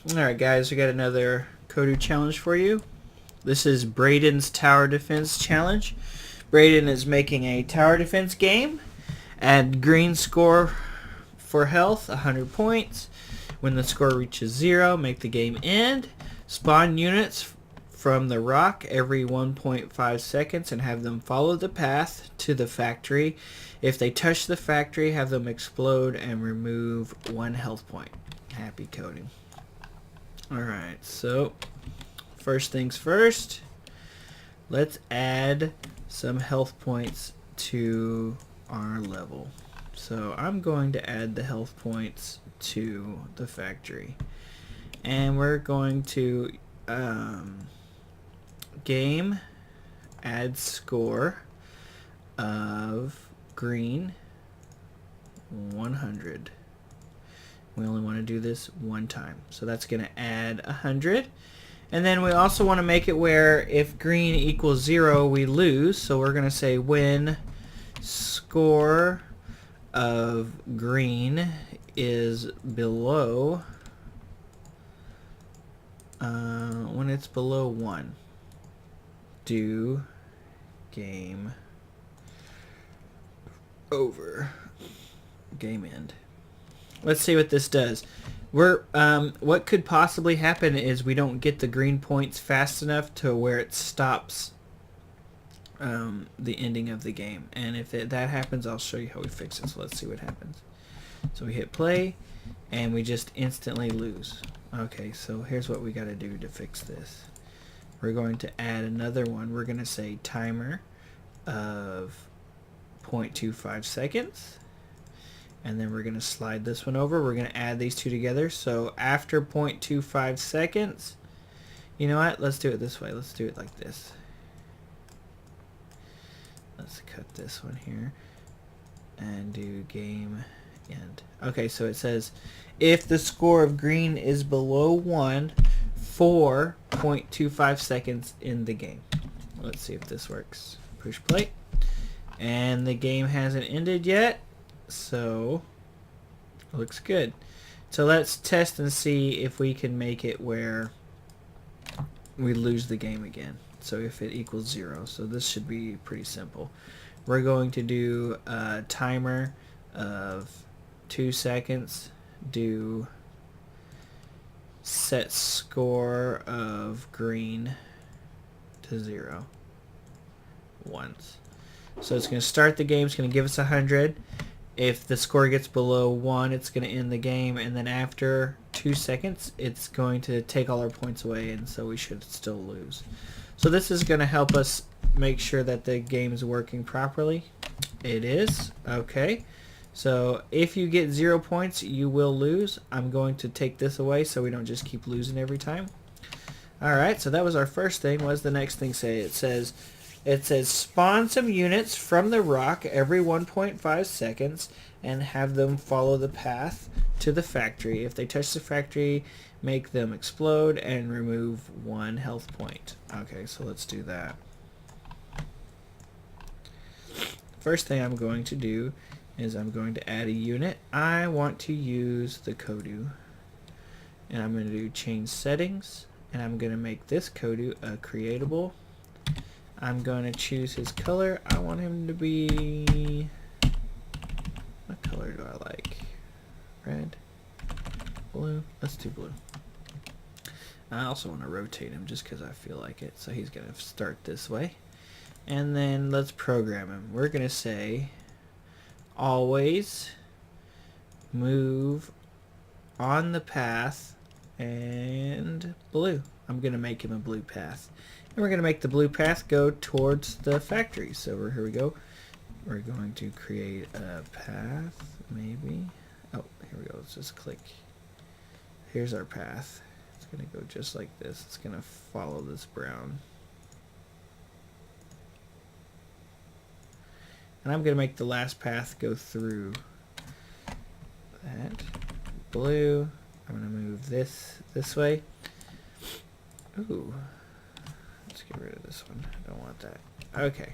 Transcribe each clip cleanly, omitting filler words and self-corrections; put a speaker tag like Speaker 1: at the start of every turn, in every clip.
Speaker 1: Alright guys, we got another Kodu challenge for you. This is Braeden's Tower Defense Challenge. Braeden is making a tower defense game. Add green score for health, 100 points. When the score reaches 0, make the game end. Spawn units from the rock every 1.5 seconds and have them follow the path to the factory. If they touch the factory, have them explode and remove 1 health point. Happy coding. Alright, so first things first, let's add some health points to our level. So I'm going to add the health points to the factory. And we're going to game add score of green 100. We only want to do this one time. So that's going to add 100. And then we also want to make it where if green equals 0, we lose. So we're going to say when score of green is below, when it's below 1, do game over, game end. Let's see what this does. What could possibly happen is we don't get the green points fast enough to where it stops the ending of the game. And if that happens, I'll show you how we fix it. So let's see what happens. So we hit play, and we just instantly lose. Okay, so here's what we got to do to fix this. We're going to add another one. We're going to say timer of 0.25 seconds. And then we're going to slide this one over. We're going to add these two together. So after 0.25 seconds, you know what? Let's do it this way. Let's do it like this. Let's cut this one here and do game end. Okay, so it says if the score of green is below 1 for 0.25 seconds in the game. Let's see if this works. Push play. And the game hasn't ended yet. So looks good. So let's test and see if we can make it where we lose the game again. So if it equals 0. So this should be pretty simple. We're going to do a timer of 2 seconds. Do set score of green to 0 once. So it's going to start the game. It's going to give us 100. If the score gets below 1, it's going to end the game, and then after 2 seconds, it's going to take all our points away, and so we should still lose. So this is going to help us make sure that the game is working properly. It is. Okay. So if you get 0 points, you will lose. I'm going to take this away so we don't just keep losing every time. Alright, so that was our first thing. What does the next thing say? It says spawn some units from the rock every 1.5 seconds and have them follow the path to the factory. If they touch the factory, make them explode and remove 1 health point. Okay, so let's do that. First thing I'm going to do is I'm going to add a unit. I want to use the Kodu. And I'm going to do change settings. And I'm going to make this Kodu a creatable. I'm going to choose his color. I want him to be... What color do I like? Red? Blue? Let's do blue. I also want to rotate him just because I feel like it. So he's going to start this way. And then let's program him. We're going to say always move on the path and blue. I'm going to make him a blue path. And we're going to make the blue path go towards the factory. So here we go. We're going to create a path, maybe. Oh, here we go. Let's just click. Here's our path. It's going to go just like this. It's going to follow this brown. And I'm going to make the last path go through that. Blue. I'm going to move this way. Ooh. Let's get rid of this one. I don't want that. Okay.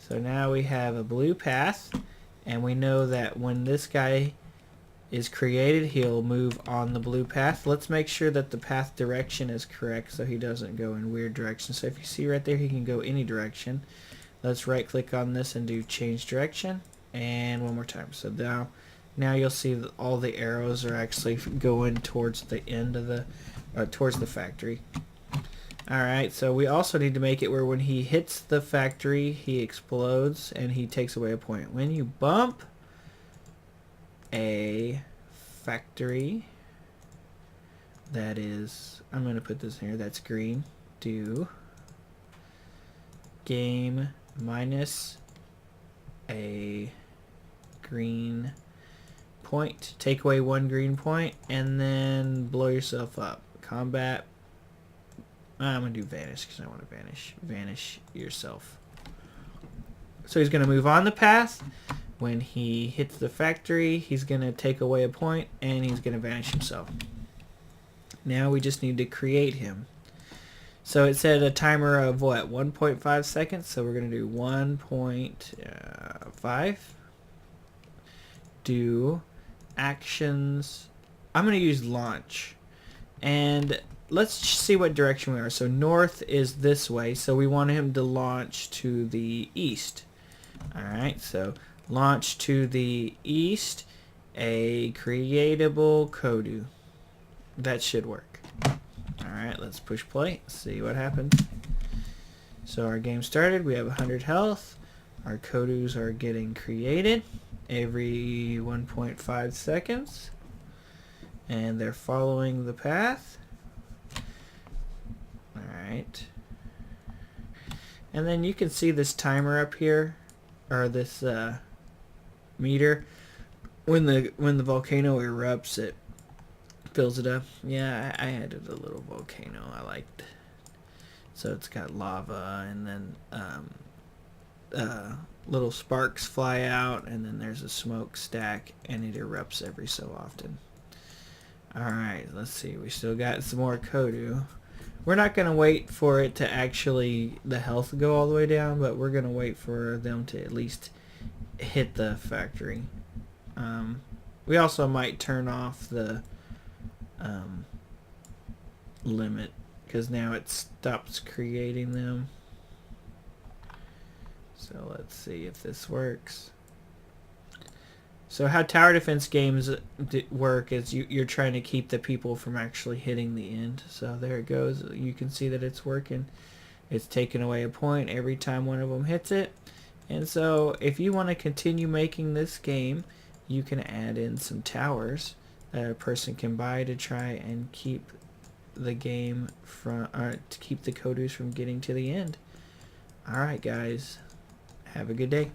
Speaker 1: So now we have a blue path, and we know that when this guy is created, he'll move on the blue path. Let's make sure that the path direction is correct so he doesn't go in weird directions. So if you see right there, he can go any direction. Let's right click on this and do change direction, and one more time. So now you'll see that all the arrows are actually going towards the end of the towards the factory. Alright, so we also need to make it where when he hits the factory, he explodes and he takes away a point. When you bump a factory that is, I'm going to put this in here, that's green, do game minus a green point, take away 1 green point, and then blow yourself up. Combat, I'm going to do vanish because I want to vanish yourself. So he's going to move on the path. When he hits the factory, he's going to take away a point and he's going to vanish himself. Now we just need to create him. So it said a timer of what, 1.5 seconds, so we're going to do 1.5. Do actions. I'm going to use launch. And let's see what direction we are. So north is this way, so we want him to launch to the east. Alright, so launch to the east, a creatable Kodu. That should work. Alright, let's push play, see what happens. So our game started, we have 100 health. Our Kodus are getting created every 1.5 seconds. And they're following the path. Alright. And then you can see this timer up here, or this meter. When the volcano erupts, it fills it up. Yeah, I added a little volcano. I liked. So it's got lava, and then little sparks fly out, and then there's a smoke stack, and it erupts every so often. Alright, let's see. We still got some more Kodu. We're not going to wait for it to actually, the health go all the way down, but we're going to wait for them to at least hit the factory. We also might turn off the limit, because now it stops creating them. So let's see if this works. So how tower defense games work is you're trying to keep the people from actually hitting the end. So there it goes. You can see that it's working. It's taking away a point every time one of them hits it. And so if you want to continue making this game, you can add in some towers that a person can buy to try and keep the game from, or to keep the Kodus from getting to the end. Alright guys, have a good day.